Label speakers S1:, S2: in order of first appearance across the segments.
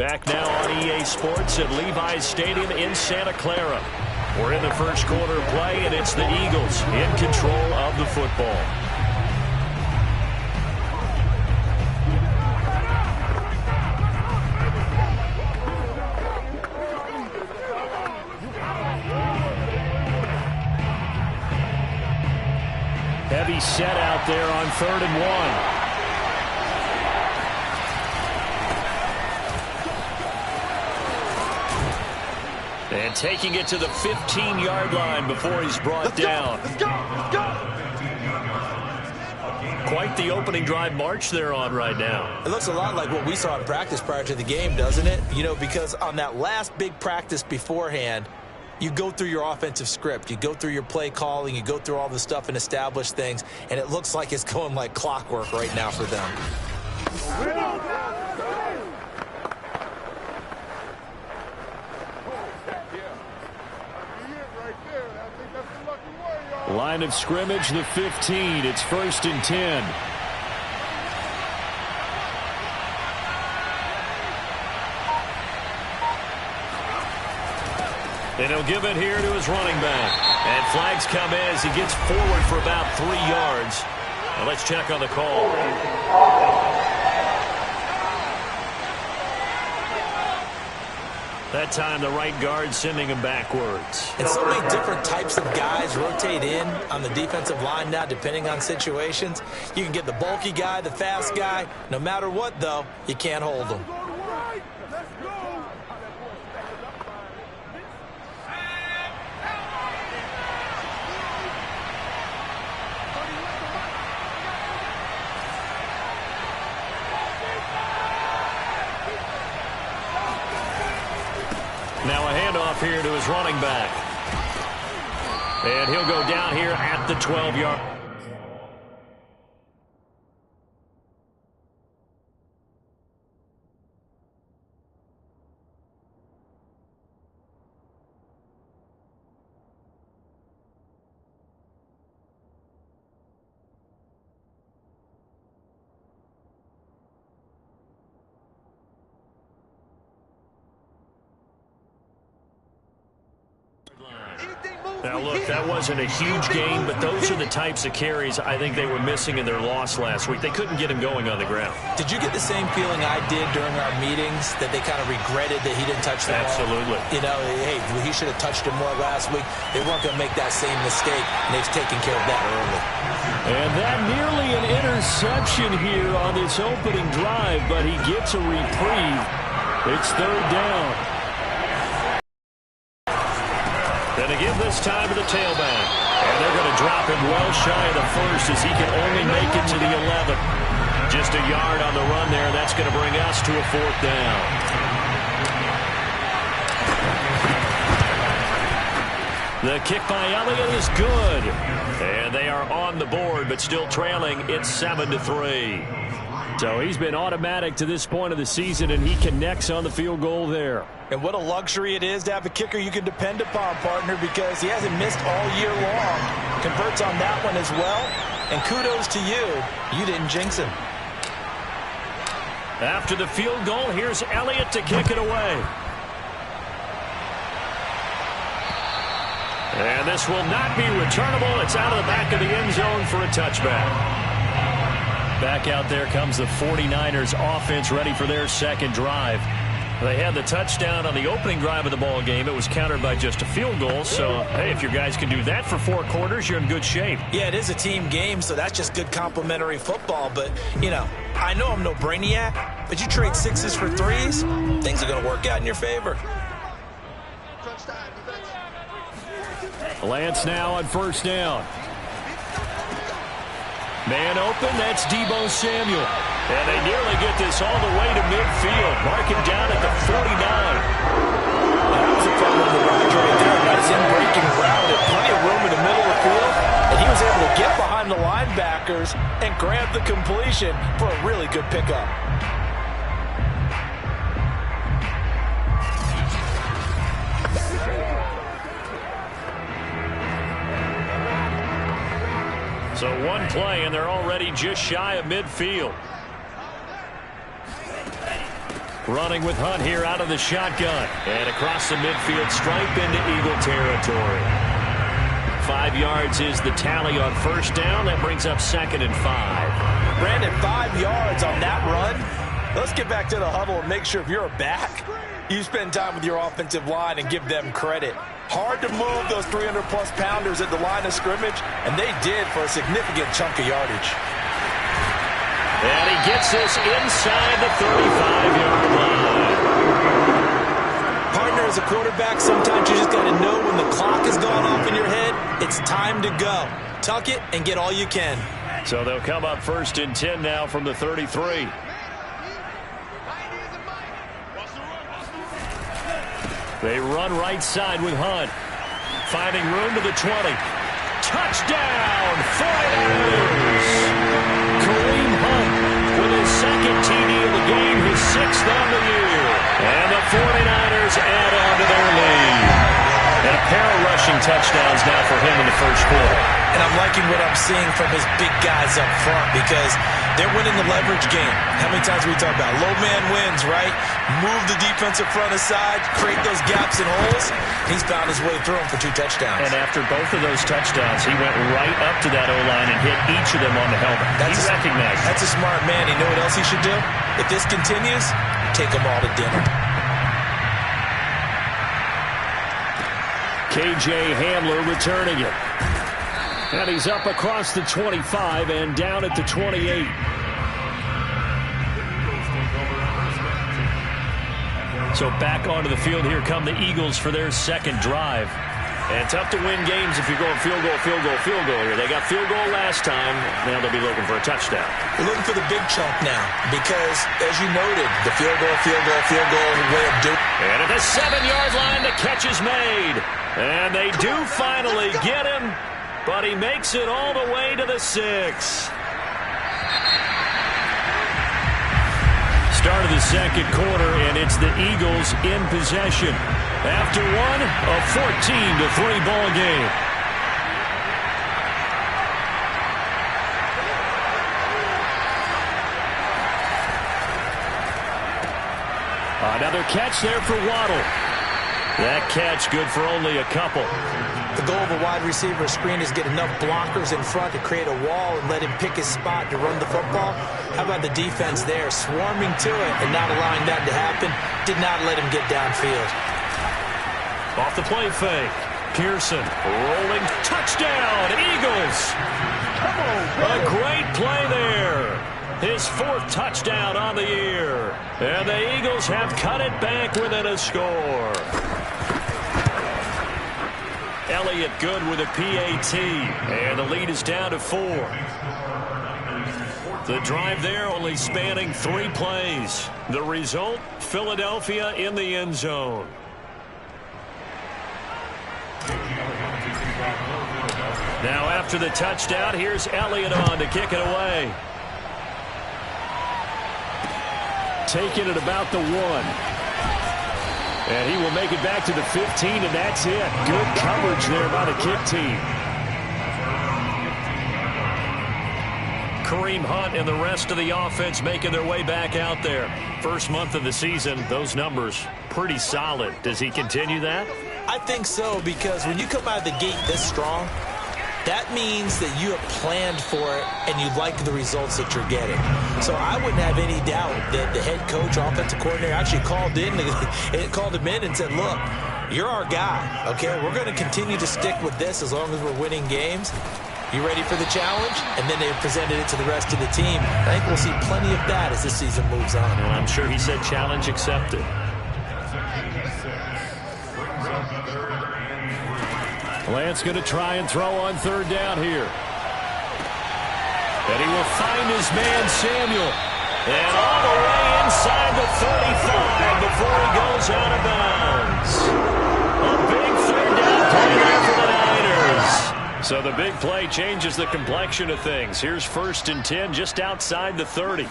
S1: Back now on EA Sports at Levi's Stadium in Santa Clara. We're in the first quarter of play, and it's the Eagles in control of the football. Heavy set out there on 3rd and 1. And taking it to the 15-yard line before he's brought down.
S2: Let's go.
S1: Quite the opening drive march they're on right now.
S3: It looks a lot like what we saw in practice prior to the game, doesn't it? You know, because on that last big practice beforehand, you go through your offensive script. You go through your play calling. You go through all the stuff and establish things. And it looks like it's going like clockwork right now for them.
S1: Line of scrimmage, the 15. It's 1st and 10. And he'll give it here to his running back. And flags come in as he gets forward for about 3 yards. Now let's check on the call. That time the right guard sending him backwards.
S3: And so many different types of guys rotate in on the defensive line now depending on situations. You can get the bulky guy, the fast guy. No matter what, though, you can't hold them.
S1: Now a handoff here to his running back. And he'll go down here at the 12-yard. Now, look, that wasn't a huge gain, but those are the types of carries I think they were missing in their loss last week. They couldn't get him going on the ground.
S3: Did you get the same feeling I did during our meetings, that they kind of regretted that he didn't touch the ball?
S1: Absolutely.
S3: You know, hey, he should have touched him more last week. They weren't going to make that same mistake, and they've taken care of that early.
S1: And that nearly an interception here on this opening drive, but he gets a reprieve. It's 3rd down. Going to give this time to the tailback. And they're going to drop him well shy of the 1st as he can only make it to the 11. Just a yard on the run there. That's going to bring us to a 4th down. The kick by Elliott is good. And they are on the board, but still trailing. It's 7-3. So he's been automatic to this point of the season, and he connects on the field goal there.
S3: And what a luxury it is to have a kicker you can depend upon, partner, because he hasn't missed all year long. Converts on that one as well. And kudos to you. You didn't jinx him.
S1: After the field goal, here's Elliott to kick it away. And this will not be returnable. It's out of the back of the end zone for a touchback. Back out there comes the 49ers offense ready for their second drive. They had the touchdown on the opening drive of the ball game. It was countered by just a field goal. So, hey, if your guys can do that for 4 quarters, you're in good shape.
S3: Yeah, it is a team game, so that's just good complimentary football. But, you know, I know I'm no brainiac, but you trade 6s for 3s, things are going to work out in your favor.
S1: Lance now on 1st down. Man open, that's Deebo Samuel. And they nearly get this all the way to midfield. Mark him down at the 49.
S3: That was a fun one to watch right there. Got his in-breaking route and plenty of room in the middle of the field. And he was able to get behind the linebackers and grab the completion for a really good pickup.
S1: So one play, and they're already just shy of midfield. Running with Hunt here out of the shotgun. And across the midfield stripe into Eagle territory. 5 yards is the tally on first down. That brings up 2nd and 5.
S3: Brandon, 5 yards on that run. Let's get back to the huddle and make sure if you're a back, you spend time with your offensive line and give them credit. Hard to move those 300-plus pounders at the line of scrimmage, and they did for a significant chunk of yardage.
S1: And he gets this inside the 35-yard line.
S3: Partner, as a quarterback, sometimes you just got to know when the clock has gone off in your head, it's time to go. Tuck it and get all you can.
S1: So they'll come up 1st and 10 now from the 33. They run right side with Hunt. Finding room to the 20. Touchdown, 49ers! Kareem Hunt with his 2nd TD of the game, his 6th on the year. And the 49ers add on to their lead. And a pair of rushing touchdowns now for him in the first quarter.
S3: And I'm liking what I'm seeing from his big guys up front because they're winning the leverage game. How many times we talk about low man wins, right? Move the defensive front aside, create those gaps and holes. He's found his way through them for 2 touchdowns.
S1: And after both of those touchdowns, he went right up to that O-line and hit each of them on the helmet. He recognized it.
S3: That's a smart man. You know what else he should do? If this continues, take them all to dinner.
S1: KJ Hamler returning it. And he's up across the 25 and down at the 28. So back onto the field here come the Eagles for their 2nd drive. And tough to win games if you're going field goal, field goal, field goal here. They got field goal last time. Now they'll be looking for a touchdown.
S3: They're looking for the big chunk now because, as you noted, the field goal way of doing it.
S1: And at the 7-yard line, the catch is made. And they do finally get him, but he makes it all the way to the 6. Start of the 2nd quarter, and it's the Eagles in possession. After one, a 14-3 ball game. Another catch there for Waddle. That catch good for only a couple.
S3: The goal of a wide receiver screen is get enough blockers in front to create a wall and let him pick his spot to run the football. How about the defense there, swarming to it and not allowing that to happen? Did not let him get downfield.
S1: Off the play fake. Pearson rolling. Touchdown, Eagles. A great play there. His 4th touchdown on the year. And the Eagles have cut it back within a score. Elliott good with a PAT. And the lead is down to 4. The drive there only spanning 3 plays. The result, Philadelphia in the end zone. Now after the touchdown, here's Elliott on to kick it away. Taking it about the 1. And he will make it back to the 15, and that's it. Good coverage there by the kick team. Kareem Hunt and the rest of the offense making their way back out there. First month of the season, those numbers pretty solid. Does he continue that?
S3: I think so, because when you come out of the gate this strong, that means that you have planned for it and you like the results that you're getting. So I wouldn't have any doubt that the head coach, offensive coordinator actually called him in and said, look, you're our guy, okay? We're going to continue to stick with this as long as we're winning games. You ready for the challenge? And then they presented it to the rest of the team. I think we'll see plenty of that as this season moves on.
S1: And I'm sure he said challenge accepted. Lance going to try and throw on 3rd down here. And he will find his man, Samuel. And all the way inside the 35 before he goes out of bounds. A big 3rd down play there for the Niners. So the big play changes the complexion of things. Here's 1st and 10 just outside the 30.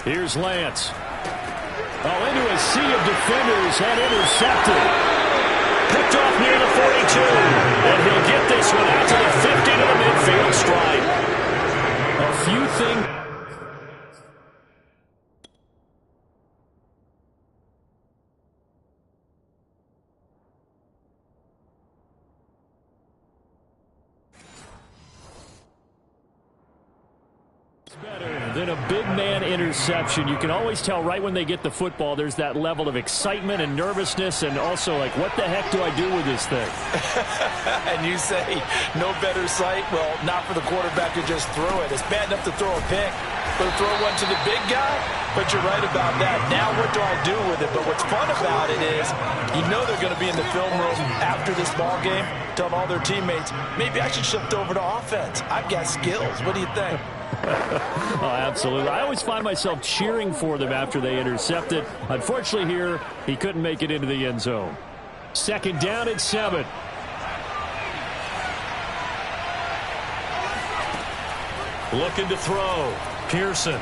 S1: Here's Lance. Oh, into a sea of defenders and intercepted. Picked off near the 42. And he'll get this one out to the 50 to the midfield stripe. A few things. a big man interception, you can always tell right when they get the football, there's that level of excitement and nervousness and also like, what the heck do I do with this thing?
S3: And you say, no better sight? Well, not for the quarterback who just threw it. It's bad enough to throw a pick, but to throw one to the big guy? But you're right about that. Now what do I do with it? But what's fun about it is you know they're going to be in the film room after this ball game telling all their teammates, maybe I should shift over to offense. I've got skills. What do you think?
S1: Oh, absolutely. I always find myself cheering for them after they intercept it. Unfortunately here, he couldn't make it into the end zone. Second down at 7. Looking to throw. Pearson.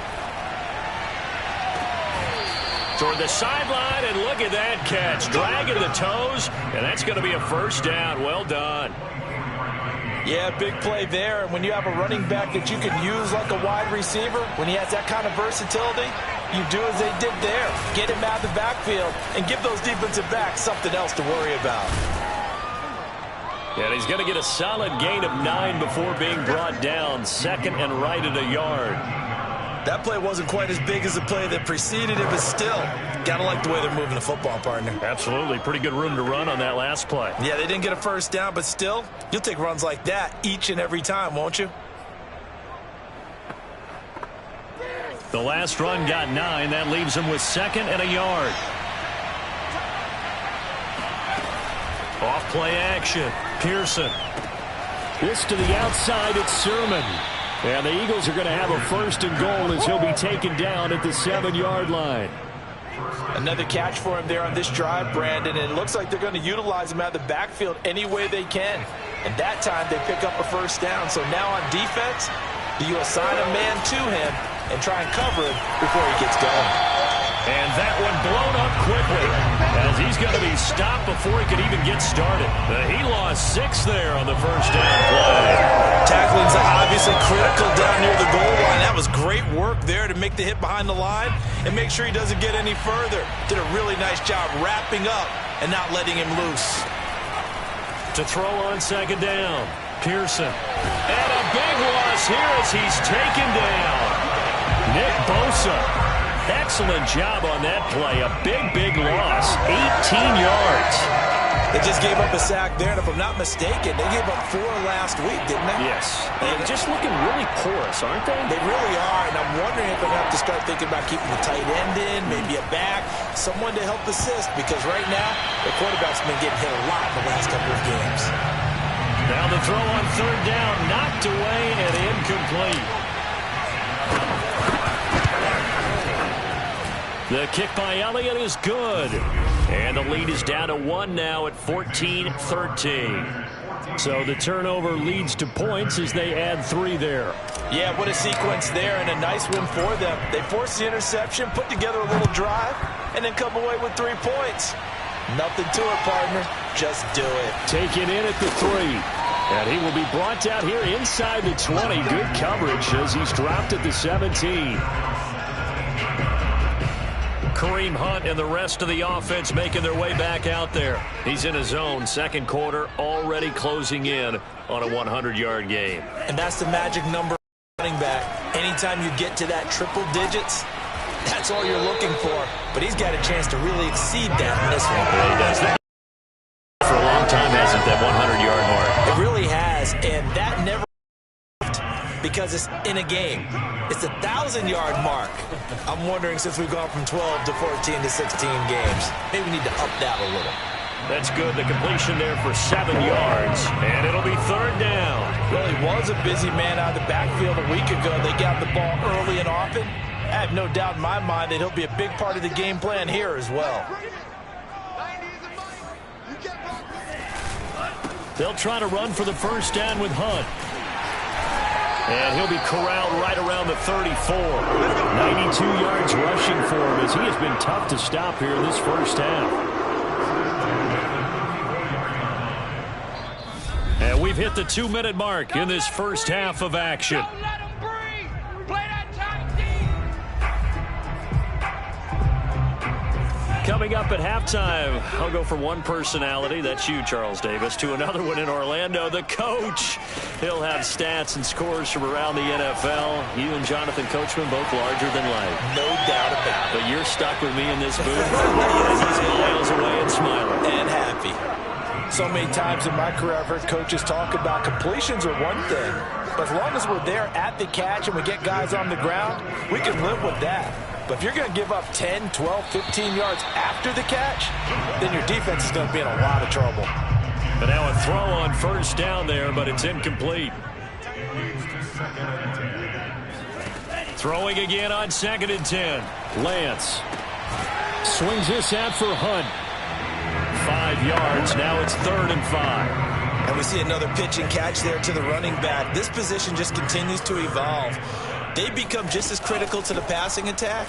S1: Toward the sideline, and look at that catch. Dragging the toes, and that's going to be a first down. Well done.
S3: Yeah, big play there. And when you have a running back that you can use like a wide receiver, when he has that kind of versatility, you do as they did there. Get him out of the backfield and give those defensive backs something else to worry about.
S1: And he's going to get a solid gain of 9 before being brought down. Second and right at a yard.
S3: That play wasn't quite as big as the play that preceded it, but still, gotta like the way they're moving the football, partner.
S1: Absolutely. Pretty good room to run on that last play.
S3: Yeah, they didn't get a first down, but still, you'll take runs like that each and every time, won't you?
S1: The last run got 9. That leaves him with second and a yard. Off play action. Pearson. This to the outside. It's Sermon. And the Eagles are going to have a first and goal as he'll be taken down at the 7-yard line.
S3: Another catch for him there on this drive, Brandon, and it looks like they're going to utilize him out of the backfield any way they can. And that time they pick up a first down. So now on defense, do you assign a man to him and try and cover him before he gets going?
S1: And that one blown up quickly as he's going to be stopped before he could even get started. He lost 6 there on the first down play.
S3: Tackling's obviously critical down near the goal line. That was great work there to make the hit behind the line and make sure he doesn't get any further. Did a really nice job wrapping up and not letting him loose.
S1: To throw on second down, Pearson. And a big loss here as he's taken down. Nick Bosa. Excellent job on that play. A big loss. 18 yards.
S3: They just gave up a sack there, and if I'm not mistaken, they gave up 4 last week, didn't they?
S1: Yes. And just looking really porous, aren't they?
S3: They really are, and I'm wondering if they're going to have to start thinking about keeping the tight end in, maybe a back, someone to help assist, because right now, the quarterback's been getting hit a lot in the last couple of games.
S1: Now the throw on third down, knocked away and incomplete. The kick by Elliott is good. And the lead is down to 1 now at 14-13. So the turnover leads to points as they add 3 there.
S3: Yeah, what a sequence there and a nice win for them. They forced the interception, put together a little drive, and then come away with 3 points. Nothing to it, partner. Just do it.
S1: Taken in at the 3. And he will be brought down here inside the 20. Good coverage as he's dropped at the 17. Kareem Hunt and the rest of the offense making their way back out there. He's in his own second quarter, already closing in on a 100-yard game.
S3: And that's the magic number running back. Anytime you get to that triple digits, that's all you're looking for. But he's got a chance to really exceed that in this one.
S1: Yeah, he does that for a long time, hasn't that 100-yard mark?
S3: It really has, and that never because it's in a game. It's a 1,000-yard mark. I'm wondering, since we've gone from 12 to 14 to 16 games, maybe we need to up that a little.
S1: That's good. The completion there for 7 yards, and it'll be third down.
S3: Well, he was a busy man out of the backfield a week ago. They got the ball early and often. I have no doubt in my mind that he'll be a big part of the game plan here as well.
S1: They'll try to run for the first down with Hunt. And he'll be corralled right around the 34. 92 yards rushing for him as he has been tough to stop here in this first half. And we've hit the 2-minute mark in this first half of action. Coming up at halftime, I'll go from one personality, that's you, Charles Davis, to another one in Orlando, the coach. He'll have stats and scores from around the NFL. You and Jonathan Coachman both larger than life.
S3: No doubt about it.
S1: But you're stuck with me in this booth. Yes, he's miles away and smiling.
S3: And happy. So many times in my career, I've heard coaches talk about completions are one thing. But as long as we're there at the catch and we get guys on the ground, we can live with that. But if you're going to give up 10, 12, 15 yards after the catch, then your defense is going to be in a lot of trouble.
S1: And now a throw on first down there, but it's incomplete. Throwing again on 2nd and 10. Lance swings this out for Hunt. 5 yards. Now it's 3rd and 5.
S3: And we see another pitch and catch there to the running back. This position just continues to evolve. They become just as critical to the passing attack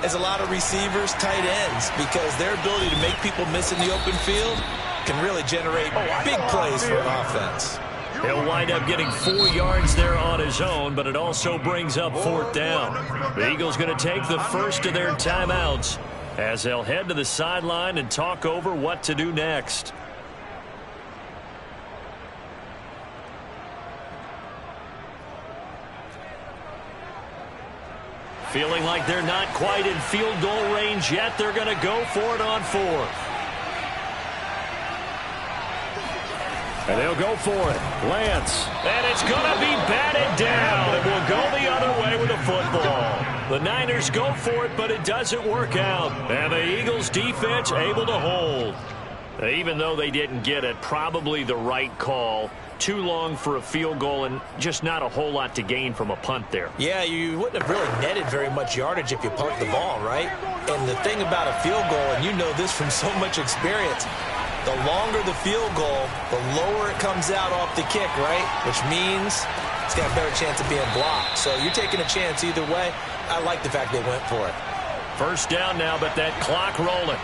S3: as a lot of receivers, tight ends, because their ability to make people miss in the open field can really generate big plays for an offense.
S1: He'll wind up getting 4 yards there on his own, but it also brings up 4th down. The Eagles going to take the first of their timeouts as they'll head to the sideline and talk over what to do next. Feeling like they're not quite in field goal range yet. They're going to go for it on 4th. And they'll go for it. Lance. And it's going to be batted down. And will go the other way with a football. The Niners go for it, but it doesn't work out. And the Eagles defense able to hold. Even though they didn't get it, probably the right call. Too long for a field goal and just not a whole lot to gain from a punt there.
S3: Yeah, you wouldn't have really netted very much yardage if you pumped the ball, right? And the thing about a field goal, and you know this from so much experience, the longer the field goal, the lower it comes out off the kick, right? Which means it's got a better chance of being blocked. So you're taking a chance either way. I like the fact they went for it.
S1: First down now, but that clock rolling.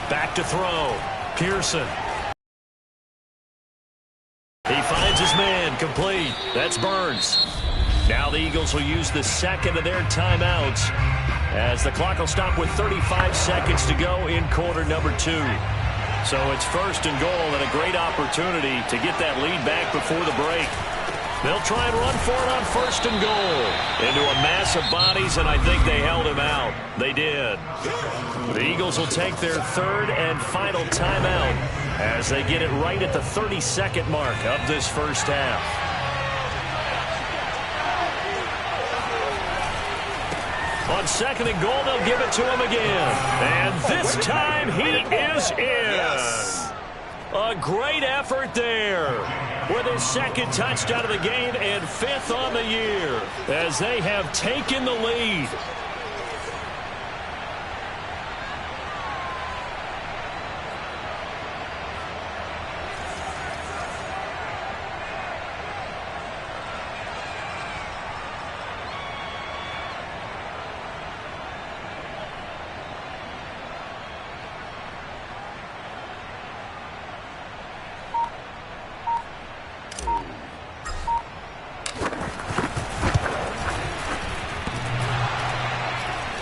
S1: Back to throw. Pearson. He finds his man. Complete. That's Burns. Now the Eagles will use the second of their timeouts as the clock will stop with 35 seconds to go in quarter number 2. So it's 1st and goal and a great opportunity to get that lead back before the break. They'll try and run for it on 1st and goal. Into a mass of bodies, and I think they held him out. They did. The Eagles will take their 3rd and final timeout as they get it right at the 32nd mark of this first half. On 2nd and goal, they'll give it to him again. And this time he is in.
S3: Yes.
S1: A great effort there with his 2nd touchdown of the game and 5th on the year as they have taken the lead.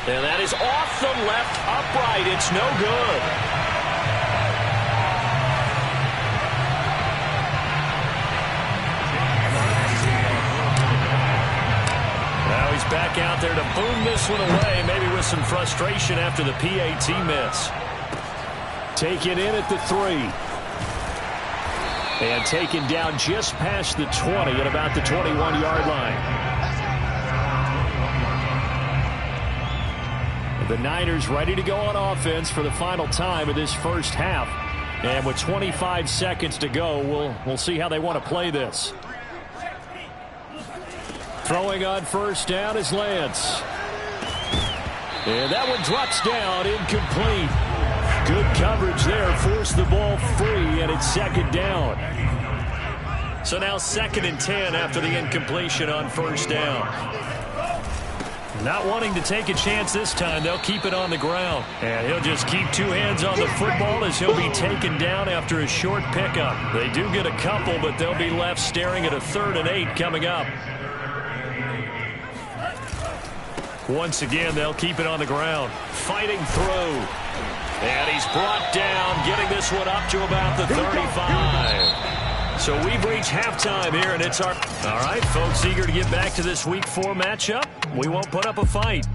S1: And that is off the left upright. It's no good. Now he's back out there to boom this one away, maybe with some frustration after the PAT miss. Taken in at the 3. And taken down just past the 20 at about the 21-yard line. The Niners ready to go on offense for the final time of this first half. And with 25 seconds to go, we'll see how they want to play this. Throwing on first down is Lance. And that one drops down, incomplete. Good coverage there, forced the ball free, and it's 2nd down. So now 2nd and 10 after the incompletion on first down. Not wanting to take a chance this time, they'll keep it on the ground. And he'll just keep two hands on the football as he'll be taken down after a short pickup. They do get a couple, but they'll be left staring at a 3rd and 8 coming up. Once again, they'll keep it on the ground. Fighting through. And he's brought down, getting this one up to about the 35. So we've reached halftime here, and it's our... All right, folks, eager to get back to this Week 4 matchup. We won't put up a fight.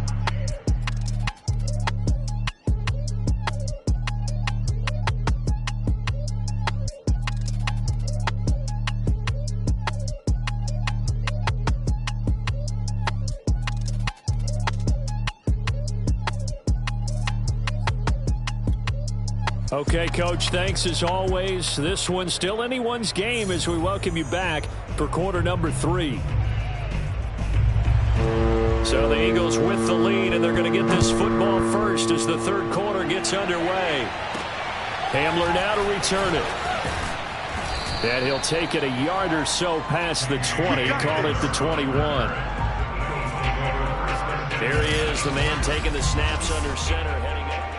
S1: Okay, Coach, thanks as always. This one's still anyone's game as we welcome you back for quarter number 3. So the Eagles with the lead, and they're going to get this football first as the 3rd quarter gets underway. Hamler now to return it. And he'll take it a yard or so past the 20, call it the 21. There he is, the man taking the snaps under center, heading up.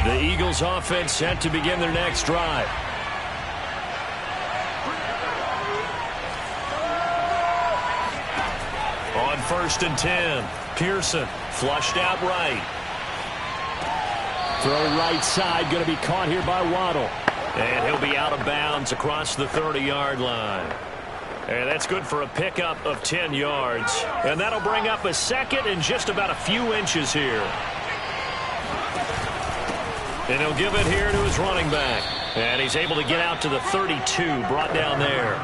S1: The Eagles offense set to begin their next drive. On 1st and 10, Pearson flushed out right. Throw right side, going to be caught here by Waddle. And he'll be out of bounds across the 30-yard line. And that's good for a pickup of 10 yards. And that'll bring up a 2nd and just about a few inches here. And he'll give it here to his running back. And he's able to get out to the 32, brought down there.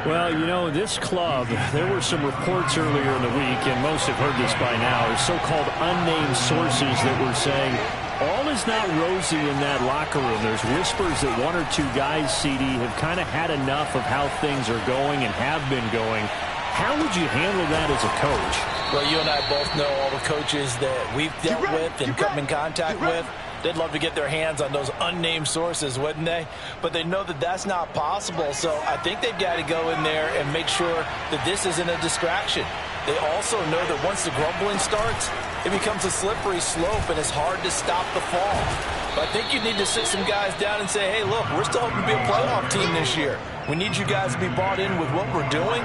S1: Well, you know, this club, there were some reports earlier in the week, and most have heard this by now, so-called unnamed sources that were saying all is not rosy in that locker room. There's whispers that 1 or 2 guys, CD, have kind of had enough of how things are going and have been going. How would you handle that as a coach?
S3: Well, you and I both know all the coaches that we've dealt with and come in contact with. They'd love to get their hands on those unnamed sources, wouldn't they? But they know that that's not possible, so I think they've got to go in there and make sure that this isn't a distraction. They also know that once the grumbling starts, it becomes a slippery slope, and it's hard to stop the fall. But I think you need to sit some guys down and say, hey, look, we're still hoping to be a playoff team this year. We need you guys to be bought in with what we're doing.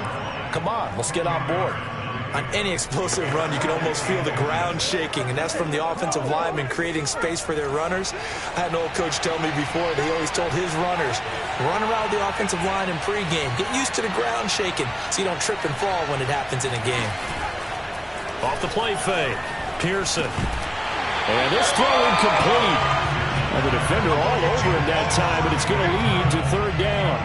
S3: Come on, let's get on board. On any explosive run, you can almost feel the ground shaking, and that's from the offensive linemen creating space for their runners. I had an old coach tell me before that he always told his runners, run around the offensive line in pregame. Get used to the ground shaking so you don't trip and fall when it happens in a game.
S1: Off the play fake, Pearson. And this throw incomplete. Well, the defender all over him that time, but it's going to lead to 3rd down.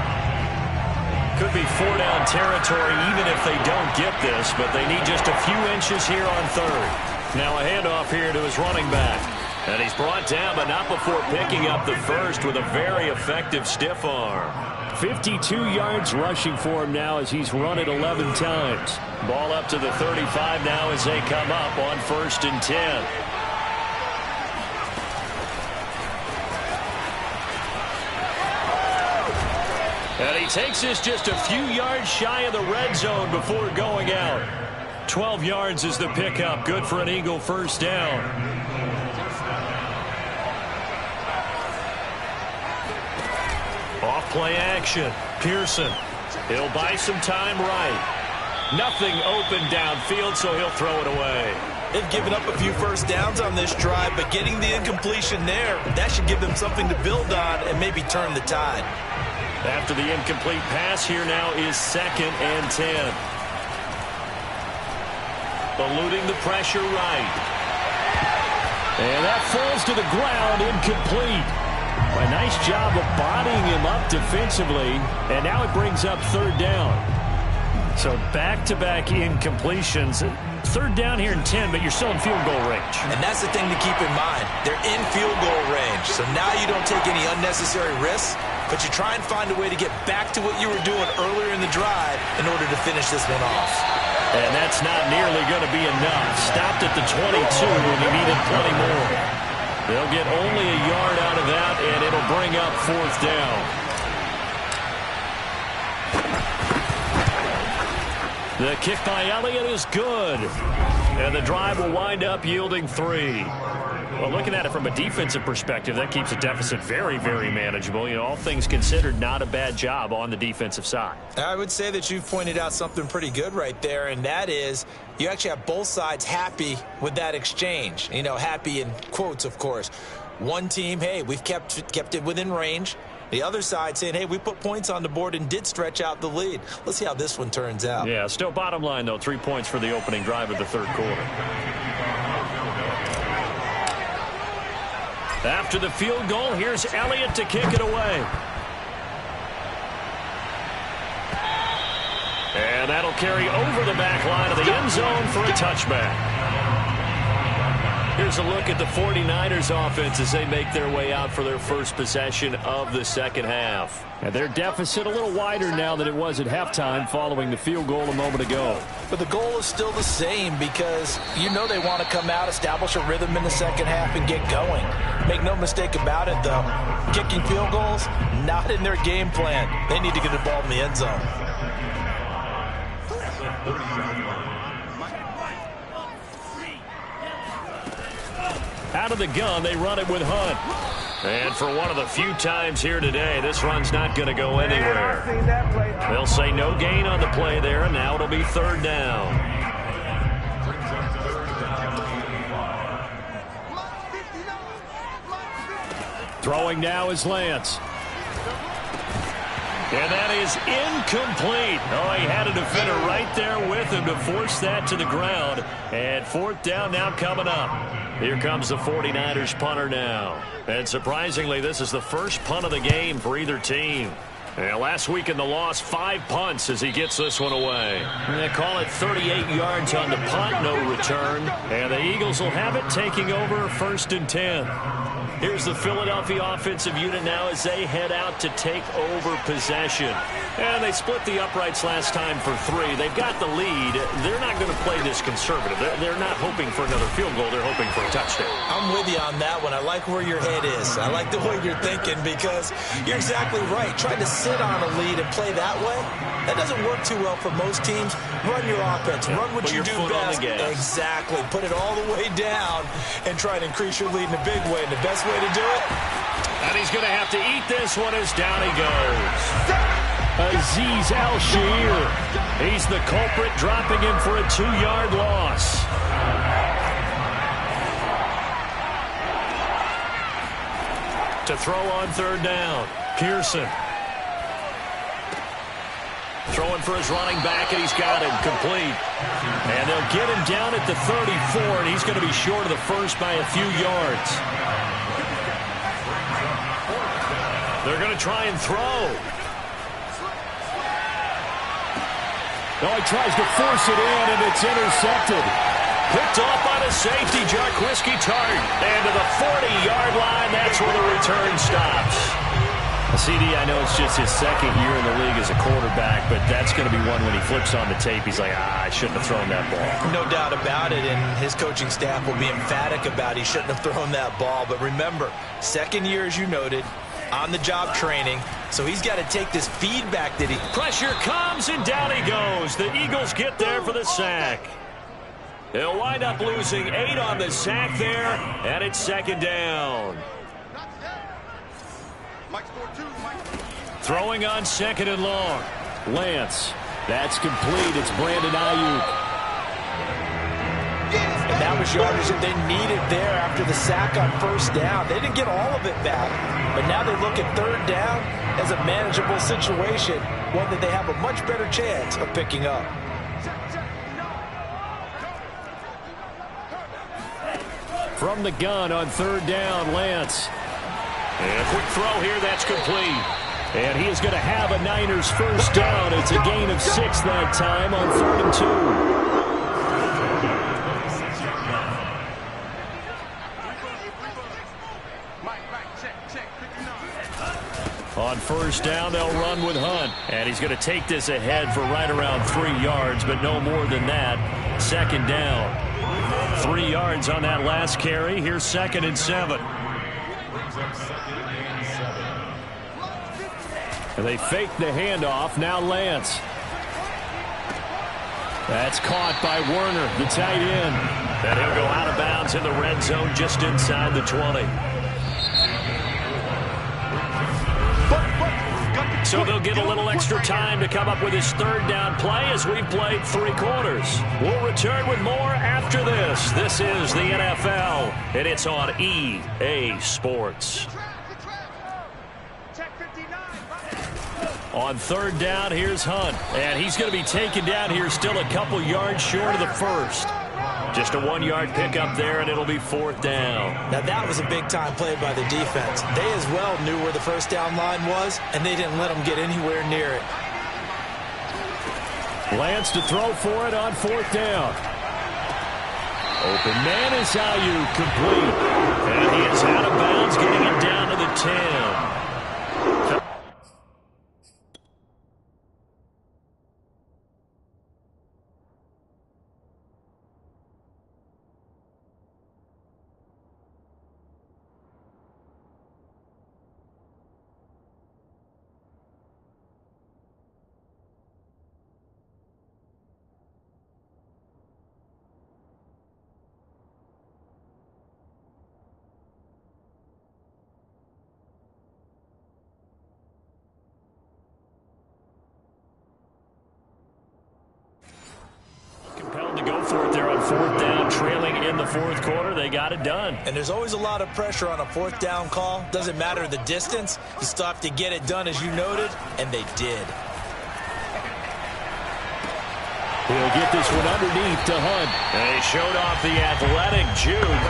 S1: Could be 4-down territory even if they don't get this, but they need just a few inches here on 3rd. Now a handoff here to his running back. And he's brought down, but not before picking up the 1st with a very effective stiff arm. 52 yards rushing for him now as he's run it 11 times. Ball up to the 35 now as they come up on 1st and 10. And he takes this just a few yards shy of the red zone before going out. 12 yards is the pickup. Good for an Eagle 1st down. Off play action. Pearson. He'll buy some time right. Nothing open downfield, so he'll throw it away.
S3: They've given up a few 1st downs on this drive, but getting the incompletion there, that should give them something to build on and maybe turn the tide.
S1: After the incomplete pass, here now is 2nd and 10. Eluding the pressure right. And that falls to the ground, incomplete. A nice job of bodying him up defensively, and now it brings up 3rd down. So back-to-back incompletions. 3rd down here in 10, but you're still in field goal range.
S3: And that's the thing to keep in mind. They're in field goal range, so now you don't take any unnecessary risks, but you try and find a way to get back to what you were doing earlier in the drive in order to finish this one off.
S1: And that's not nearly going to be enough. Stopped at the 22 when he needed plenty more. They'll get only a yard out of that, and it'll bring up 4th down. The kick by Elliott is good. And the drive will wind up yielding 3. Well, looking at it from a defensive perspective, that keeps the deficit very, very manageable. You know, all things considered, not a bad job on the defensive side.
S3: I would say that you've pointed out something pretty good right there, and that is you actually have both sides happy with that exchange. You know, happy in quotes, of course. One team, hey, we've kept it within range. The other side saying, hey, we put points on the board and did stretch out the lead. Let's see how this one turns out.
S1: Yeah, still bottom line, though, 3 points for the opening drive of the 3rd quarter. After the field goal, here's Elliott to kick it away. And that'll carry over the back line of the end zone for a touchback. Here's a look at the 49ers offense as they make their way out for their first possession of the second half. And their deficit a little wider now than it was at halftime following the field goal a moment ago.
S3: But the goal is still the same because you know they want to come out, establish a rhythm in the second half, and get going. Make no mistake about it, though. Kicking field goals, not in their game plan. They need to get the ball in the end zone.
S1: Out of the gun, they run it with Hunt. And for one of the few times here today, this run's not going to go anywhere. They'll say no gain on the play there, and now it'll be 3rd down. Throwing now is Lance. And that is incomplete. Oh, he had a defender right there with him to force that to the ground. And 4th down now coming up. Here comes the 49ers punter now. And surprisingly, this is the first punt of the game for either team. And last week in the loss, 5 punts as he gets this one away. And they call it 38 yards on the punt, no return. And the Eagles will have it taking over 1st and 10. Here's the Philadelphia offensive unit now as they head out to take over possession. And they split the uprights last time for 3. They've got the lead. They're not going to play this conservative. They're not hoping for another field goal. They're hoping for a touchdown.
S3: I'm with you on that one. I like where your head is. I like the way you're thinking because you're exactly right. Trying to sit on a lead and play that way, that doesn't work too well for most teams. Run your offense. Run what you do best. Exactly. Put it all the way down and try and increase your lead in a big way. And the best way to do it.
S1: And he's going to have to eat this one as down he goes. Azeez Al-Shaair. He's the culprit, dropping him for a 2-yard loss. To throw on 3rd down, Pearson. Throwing for his running back, and he's got him complete. And they'll get him down at the 34, and he's going to be short of the first by a few yards. They're going to try and throw. No, he tries to force it in, and it's intercepted. Picked off by the safety, Jarquiski Tartt. And to the 40-yard line, that's where the return stops. CD, I know it's just his 2nd year in the league as a quarterback, but that's going to be one when he flips on the tape. He's like, I shouldn't have thrown that ball.
S3: No doubt about it, and his coaching staff will be emphatic about he shouldn't have thrown that ball. But remember, 2nd year, as you noted, on-the-job training, so he's got to take this feedback that he...
S1: Pressure comes, and down he goes. The Eagles get there for the sack. They'll wind up losing 8 on the sack there, and it's 2nd down. Throwing on 2nd and long. Lance. That's complete. It's Brandon Ayuk.
S3: And that was yardage that they needed there after the sack on 1st down. They didn't get all of it back, but now they look at 3rd down as a manageable situation, one that they have a much better chance of picking up.
S1: From the gun on 3rd down, Lance. And a quick throw here, that's complete. And he is going to have a Niners first down. It's a gain of 6 that time on 3rd and 2. On 1st down, they'll run with Hunt. And he's going to take this ahead for right around 3 yards, but no more than that. 2nd down. 3 yards on that last carry. Here's 2nd and 7. And they fake the handoff. Now Lance. That's caught by Werner, the tight end. And he'll go out of bounds in the red zone just inside the 20. So they'll get a little extra time to come up with his 3rd down play as we've played 3 quarters. We'll return with more after this. This is the NFL, and it's on EA Sports. On 3rd down, here's Hunt. And he's going to be taken down here still a couple yards short of the first. Just a 1-yard pickup there, and it'll be 4th down.
S3: Now, that was a big-time play by the defense. They as well knew where the first down line was, and they didn't let them get anywhere near it.
S1: Lance to throw for it on 4th down. Open man is Ayuk, complete. And he is out of bounds, getting it down to the 10. Compelled to go for it there on 4th down, trailing in the 4th quarter. They got it done.
S3: And there's always a lot of pressure on a 4th down call. Doesn't matter the distance. You still have to get it done, as you noted, and they did.
S1: He'll get this one underneath to Hunt. And he showed off the athletic juke.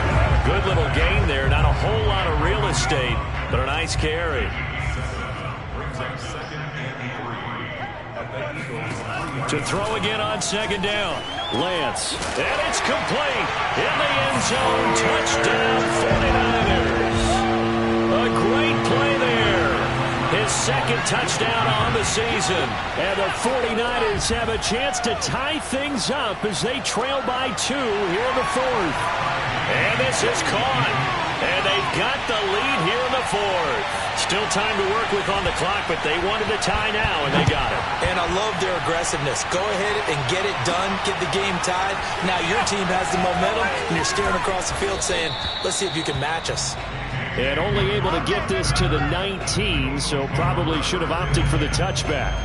S1: Good little gain there. Not a whole lot of real estate, but a nice carry. To throw again on 2nd down. Lance. And it's complete. In the end zone. Touchdown 49ers. A great play there. His 2nd touchdown on the season. And the 49ers have a chance to tie things up as they trail by 2 here in the 4th. And this is caught. And they've got the lead here in the 4th. Still time to work with on the clock, but they wanted to tie now, and they got it.
S3: And I love their aggressiveness. Go ahead and get it done, get the game tied. Now your team has the momentum, and you're staring across the field saying, let's see if you can match us.
S1: And only able to get this to the 19, so probably should have opted for the touchback.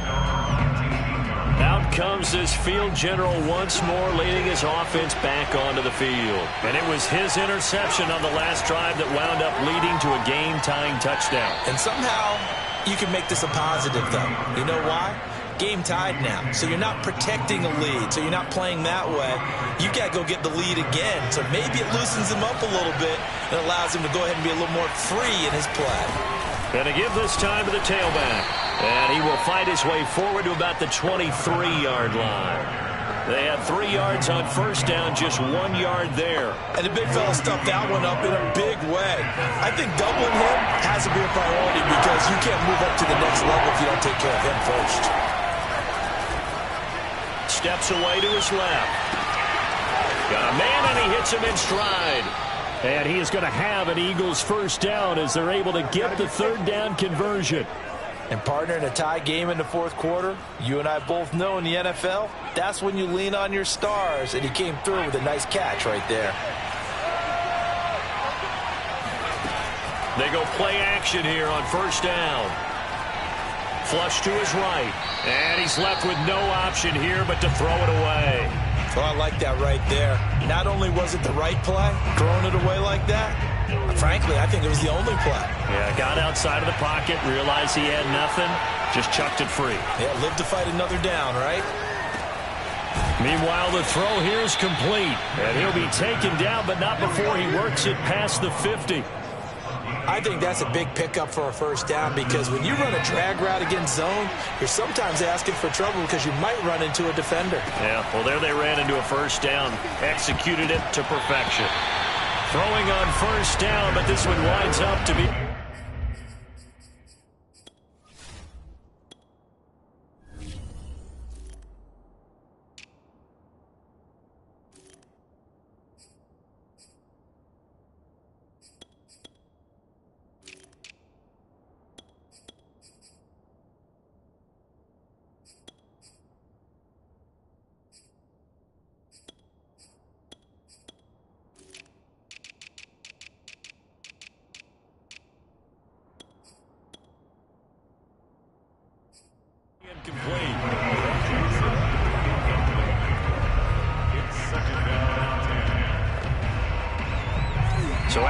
S1: Out comes this field general once more, leading his offense back onto the field. And it was his interception on the last drive that wound up leading to a game-tying touchdown.
S3: And somehow you can make this a positive, though. You know why? Game tied now, so you're not protecting a lead, so you're not playing that way. You got to go get the lead again, so maybe it loosens him up a little bit and allows him to go ahead and be a little more free in his play.
S1: Going to give this time to the tailback. And he will fight his way forward to about the 23-yard line. They had 3 yards on 1st down, just 1 yard there.
S3: And the big fella stuffed that one up in a big way. I think doubling him has to be a priority because you can't move up to the next level if you don't take care of him first.
S1: Steps away to his left. Got a man, and he hits him in stride. And he is going to have an Eagles 1st down as they're able to get the 3rd down conversion.
S3: And partner, in a tie game in the 4th quarter, you and I both know in the NFL, that's when you lean on your stars, and he came through with a nice catch right there.
S1: They go play action here on 1st down. Flush to his right, and he's left with no option here but to throw it away.
S3: Well, I like that right there. Not only was it the right play, throwing it away like that, frankly, I think it was the only play.
S1: Yeah, got outside of the pocket, realized he had nothing, just chucked it free.
S3: Yeah, live to fight another down, right?
S1: Meanwhile, the throw here is complete, and he'll be taken down, but not before he works it past the 50.
S3: I think that's a big pickup for a 1st down because when you run a drag route against zone, you're sometimes asking for trouble because you might run into a defender.
S1: Yeah, well, there they ran into a 1st down, executed it to perfection. Throwing on 1st down, but this one winds up to be...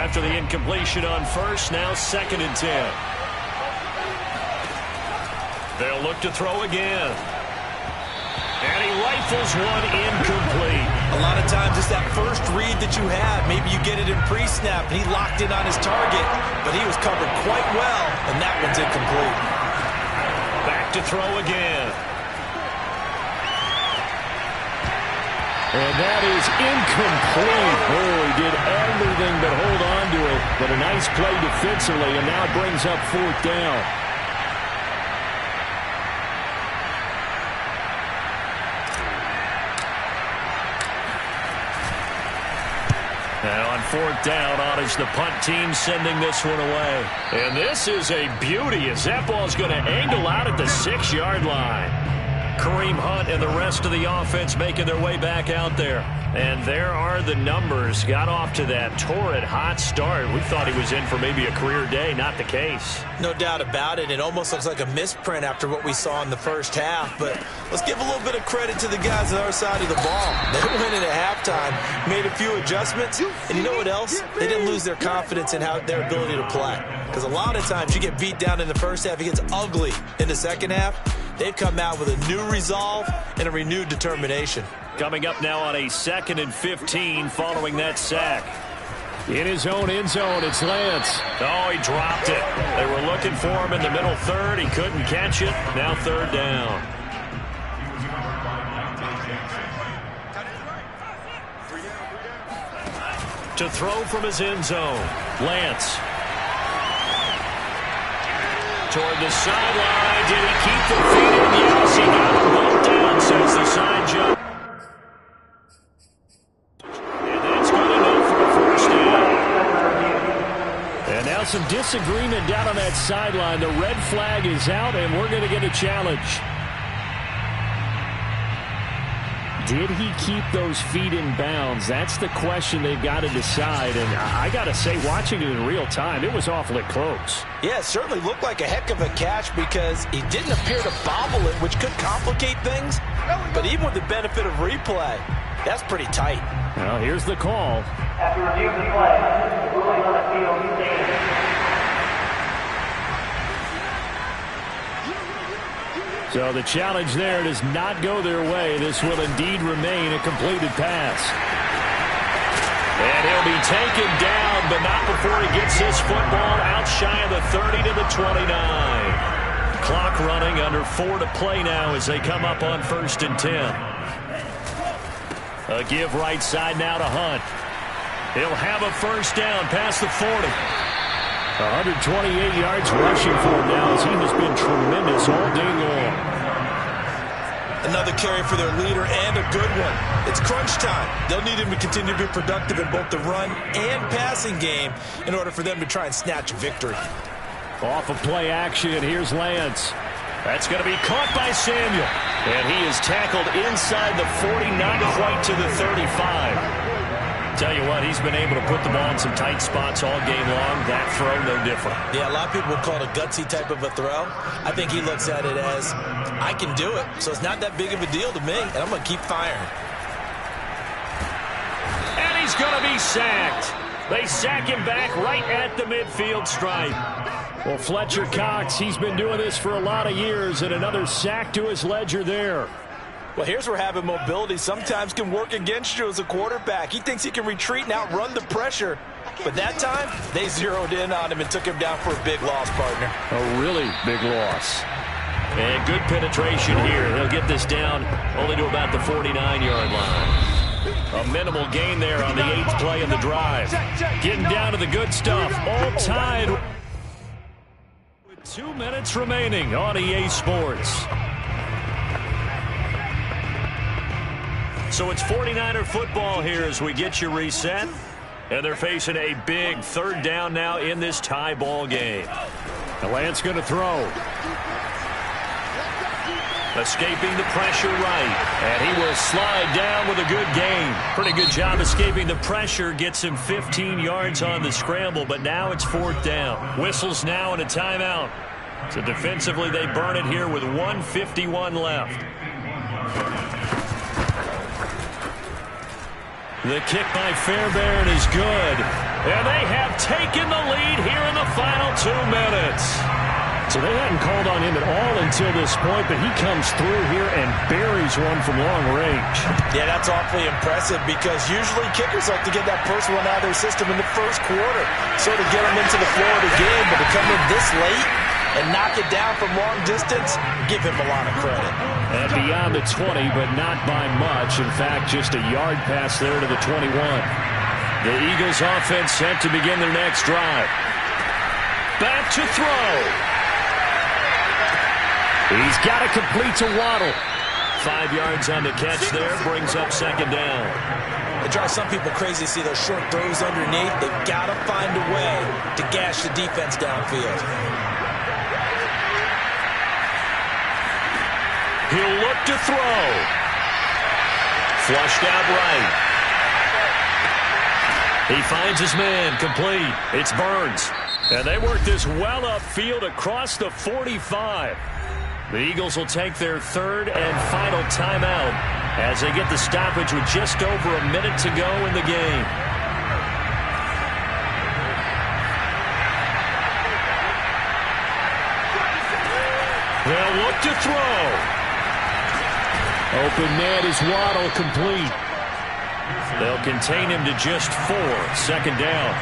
S1: after the incompletion on first. Now 2nd and 10. They'll look to throw again. And he rifles one incomplete.
S3: A lot of times it's that first read that you have. Maybe you get it in pre-snap, and he locked in on his target, but he was covered quite well, and that one's incomplete.
S1: Back to throw again.
S2: And that is incomplete. Oh, he did everything but hold on to it. But a nice play defensively, and now it brings up 4th down.
S1: Now on 4th down, honors the punt team, sending this one away. And this is a beauty as that ball's going to angle out at the 6-yard line. Kareem Hunt and the rest of the offense making their way back out there. And there are the numbers. Got off to that torrid hot start. We thought he was in for maybe a career day. Not the case.
S3: No doubt about it. It almost looks like a misprint after what we saw in the first half. But let's give a little bit of credit to the guys on our side of the ball. They went in at halftime, made a few adjustments. And you know what else? They didn't lose their confidence in their ability to play. Because a lot of times you get beat down in the first half. It gets ugly in the second half. They've come out with a new resolve and a renewed determination.
S1: Coming up now on a 2nd and 15 following that sack.
S2: In his own end zone, it's Lance.
S1: Oh, he dropped it. They were looking for him in the middle third. He couldn't catch it. Now 3rd down. To throw from his end zone, Lance. Toward the sideline. Did he keep the feet in? Yes, he got them both down, says the side judge. And that's good enough for a 1st down.
S2: And now some disagreement down on that sideline. The red flag is out, and we're going to get a challenge. Did he keep those feet in bounds? That's the question they've got to decide. And I got to say, watching it in real time, it was awfully close.
S3: Yeah, it certainly looked like a heck of a catch because he didn't appear to bobble it, which could complicate things. But even with the benefit of replay, that's pretty tight.
S2: Well, here's the call.
S4: After review of the play, ruling on the field stands.
S2: So the challenge there does not go their way. This will indeed remain a completed pass.
S1: And he'll be taken down, but not before he gets his football out shy of the 30 to the 29. Clock running, under 4 to play now as they come up on 1st and 10. A give right side now to Hunt. He'll have a 1st down past the 40.
S2: 128 yards rushing for him now as he has been tremendous all day long.
S3: Another carry for their leader and a good one. It's crunch time. They'll need him to continue to be productive in both the run and passing game in order for them to try and snatch a victory.
S2: Off of play action, here's Lance.
S1: That's going to be caught by Samuel. And he is tackled inside the 40, not quite to the 35. Tell you what, he's been able to put the ball in some tight spots all game long. That throw, no different.
S3: Yeah, a lot of people would call it a gutsy type of a throw. I think he looks at it as, I can do it, so it's not that big of a deal to me, and I'm going to keep firing.
S1: And he's going to be sacked. They sack him back right at the midfield stripe.
S2: Well, Fletcher Cox, he's been doing this for a lot of years, and another sack to his ledger there.
S3: Well, here's where having mobility sometimes can work against you as a quarterback. He thinks he can retreat and outrun the pressure. But that time, they zeroed in on him and took him down for a big loss, partner.
S2: A really big loss.
S1: And good penetration here. They'll get this down only to about the 49-yard line. A minimal gain there on the 8th play of the drive. Getting down to the good stuff. All tied with 2 minutes remaining on EA Sports. So it's 49er football here as we get you reset. And they're facing a big 3rd down now in this tie ball game.
S2: The Lance going to throw.
S1: Escaping the pressure right. And he will slide down with a good gain. Pretty good job escaping the pressure. Gets him 15 yards on the scramble, but now it's 4th down. Whistles now and a timeout. So defensively they burn it here with 1:51 left. The kick by Fairbairn is good. And they have taken the lead here in the final 2 minutes.
S2: So they hadn't called on him at all until this point, but he comes through here and buries one from long range.
S3: Yeah, that's awfully impressive because usually kickers like to get that first one out of their system in the first quarter. So to get them into the flow of the game, but to come in this late and knock it down from long distance, give him a lot of credit.
S2: And beyond the 20, but not by much. In fact, just a yard pass there to the 21.
S1: The Eagles offense set to begin their next drive. Back to throw.
S2: He's got it complete to Waddle.
S1: 5 yards on the catch there, brings up second down.
S3: It drives some people crazy to see those short throws underneath. They've got to find a way to gash the defense downfield.
S1: He'll look to throw. Flushed out right. He finds his man, complete. It's Burns. And they work this well upfield across the 45. The Eagles will take their third and final timeout as they get the stoppage with just over a minute to go in the game. They'll look to throw.
S2: Open net is Waddle, complete.
S1: They'll contain him to just 4. Second down.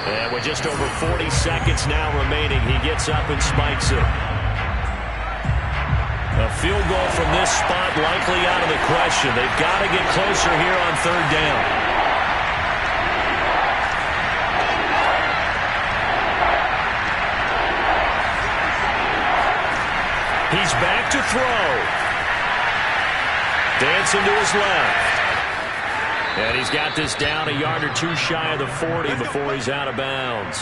S1: And with just over 40 seconds now remaining, he gets up and spikes it. A field goal from this spot likely out of the question. They've got to get closer here on third down. He's back to throw. Dancing to his left. And he's got this down a yard or two shy of the 40 before he's out of bounds.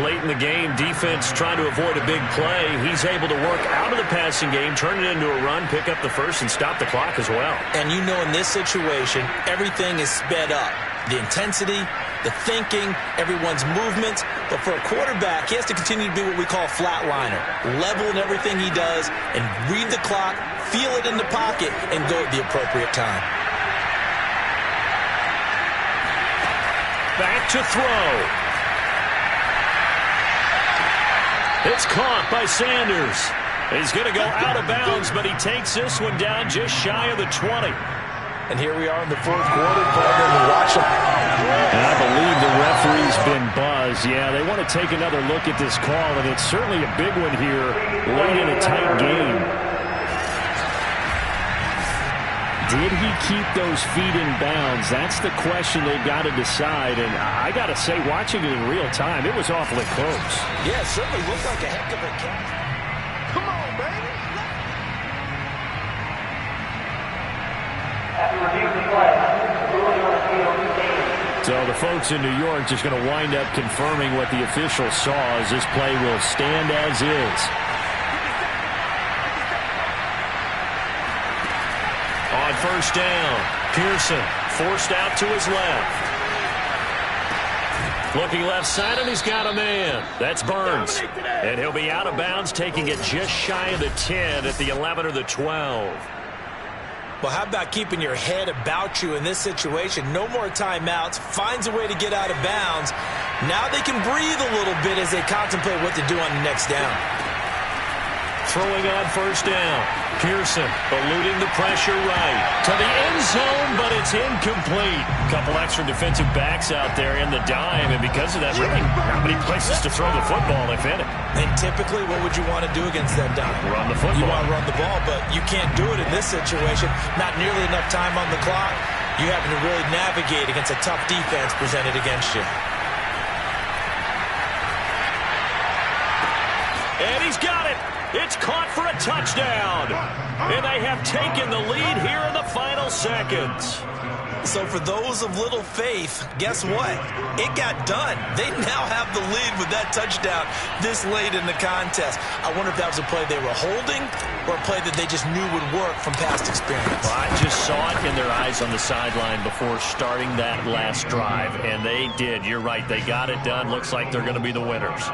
S1: Late in the game, defense trying to avoid a big play. He's able to work out of the passing game, turn it into a run, pick up the first, and stop the clock as well.
S3: And you know in this situation, everything is sped up. The intensity, the thinking, everyone's movements. But for a quarterback, he has to continue to be what we call a flatliner. Level in everything he does and read the clock, feel it in the pocket, and go at the appropriate time.
S1: Back to throw. It's caught by Sanders. He's going to go out of bounds, but he takes this one down just shy of the 20.
S3: And here we are in the fourth quarter, Brandon, and watch him.
S2: And I believe the referee's been buzzed. Yeah, they want to take another look at this call, and it's certainly a big one here late in a tight game. Did he keep those feet in bounds? That's the question they've got to decide. And I got to say, watching it in real time, it was awfully close.
S3: Yeah, it certainly looked like a heck of a catch. Come on, baby.
S4: After reviewing the play, ruling on the field, game.
S2: So the folks in New York just going to wind up confirming what the official saw as this play will stand as is.
S1: On first down, Pearson forced out to his left. Looking left side, and he's got a man. That's Burns. And he'll be out of bounds, taking it just shy of the 10 at the 11 or the 12.
S3: Well, how about keeping your head about you in this situation? No more timeouts. Finds a way to get out of bounds. Now they can breathe a little bit as they contemplate what to do on the next down.
S1: Throwing on first down. Pearson eluding the pressure right to the end zone, but it's incomplete. Couple extra defensive backs out there in the dime, and because of that, really not many places to throw the football, if any.
S3: And typically, what would you want to do against that dime?
S1: Run the football.
S3: You want to run the ball, but you can't do it in this situation. Not nearly enough time on the clock. You having to really navigate against a tough defense presented against you.
S1: And he's got it. It's caught for a touchdown. And they have taken the lead here in the final seconds.
S3: So for those of little faith, guess what? It got done. They now have the lead with that touchdown this late in the contest. I wonder if that was a play they were holding or a play that they just knew would work from past experience.
S1: Well, I just saw it in their eyes on the sideline before starting that last drive, and they did. You're right. They got it done. Looks like they're going to be the winners.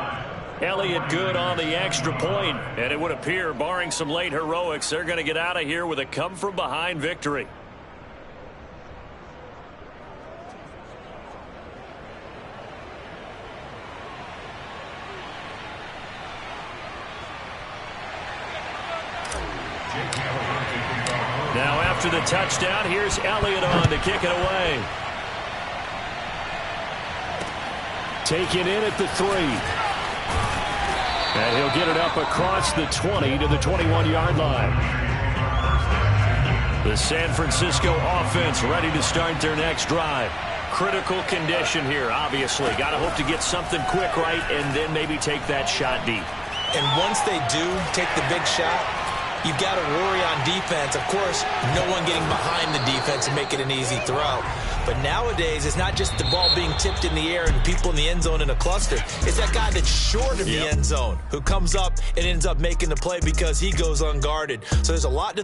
S1: Elliott good on the extra point, and it would appear, barring some late heroics, they're going to get out of here with a come-from-behind victory. after the touchdown. Here's Elliott on to kick it away. Taken in at the 3. And he'll get it up across the 20 to the 21-yard line. The San Francisco offense ready to start their next drive. Critical condition here, obviously. Got to hope to get something quick right and then maybe take that shot deep.
S3: And once they do take the big shot, you've got to worry on defense. Of course, no one getting behind the defense and make it an easy throw. But nowadays, it's not just the ball being tipped in the air and people in the end zone in a cluster. It's that guy that's short of the end zone who comes up and ends up making the play because he goes unguarded. So there's a lot to